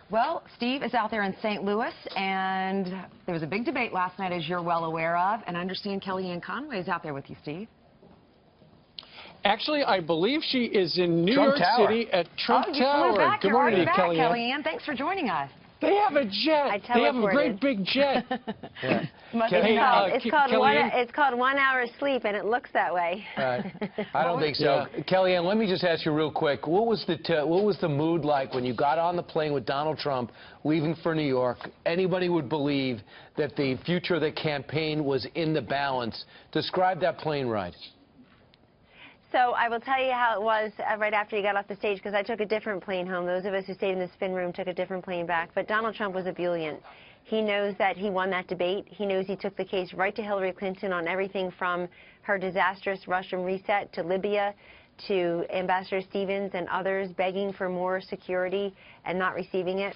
Well, Steve is out there in St. Louis, and there was a big debate last night, as you're well aware of, and I understand Kellyanne Conway is out there with you, Steve. Actually, I believe she is in New Trump York Tower. City at Trump You Tower. flew back. Good You're morning, already back, Kellyanne. Thanks for joining us. They have a jet. They have a great big jet. Yeah. It's called 1 hour of sleep, and it looks that way. Right. I don't think so. Yeah. Kellyanne, let me just ask you real quick. What was the mood like when you got on the plane with Donald Trump leaving for New York? Anybody would believe that the future of the campaign was in the balance. Describe that plane ride. So I will tell you how it was right after you got off the stage, because I took a different plane home. Those of us who stayed in the spin room took a different plane back. But Donald Trump was ebullient. He knows that he won that debate. He knows he took the case right to Hillary Clinton on everything from her disastrous Russian reset to Libya to Ambassador Stevens and others begging for more security and not receiving it,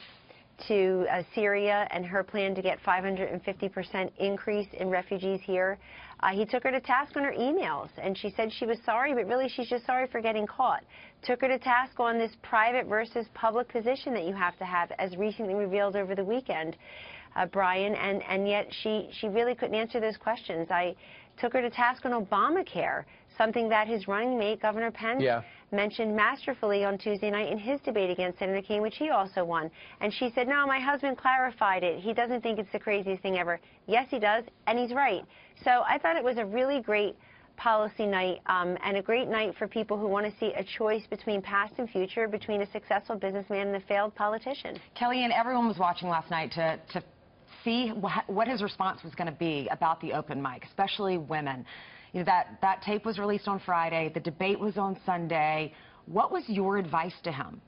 to Syria and her plan to get 550% increase in refugees here. He took her to task on her emails, and she said she was sorry, but really she's just sorry for getting caught. Took her to task on this private versus public position that you have to have, as recently revealed over the weekend, Brian, and yet she really couldn't answer those questions. I took her to task on Obamacare, something that his running mate, Governor Pence, mentioned masterfully on Tuesday night in his debate against Senator Kaine, which he also won. And she said, no, my husband clarified it. He doesn't think it's the craziest thing ever. Yes, he does, and he's right. So I thought it was a really great policy night and a great night for people who want to see a choice between past and future, between a successful businessman and a failed politician. Kellyanne, everyone was watching last night to see what his response was going to be about the open mic, especially women. You know, that tape was released on Friday. The debate was on Sunday. What was your advice to him?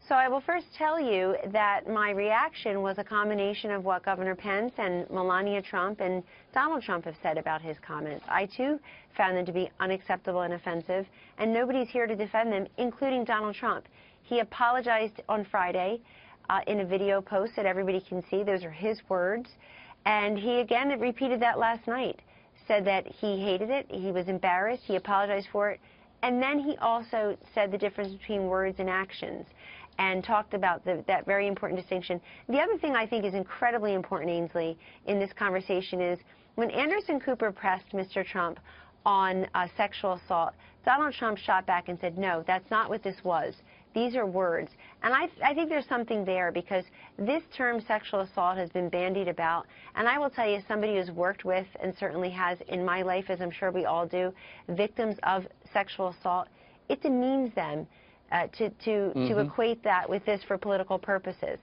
So I will first tell you that my reaction was a combination of what Governor Pence and Melania Trump and Donald Trump have said about his comments. I, too, found them to be unacceptable and offensive, and nobody's here to defend them, including Donald Trump. He apologized on Friday in a video post that everybody can see. Those are his words. And he again repeated that last night, said that he hated it, he was embarrassed, he apologized for it, and then he also said the difference between words and actions and talked about that very important distinction. The other thing I think is incredibly important, Ainsley, in this conversation is when Anderson Cooper pressed Mr. Trump on sexual assault, Donald Trump shot back and said, no, that's not what this was. These are words. And I think there's something there, because this term sexual assault has been bandied about. And I will tell you, somebody who's worked with, and certainly has in my life, as I'm sure we all do, victims of sexual assault, it demeans them to equate that with this for political purposes.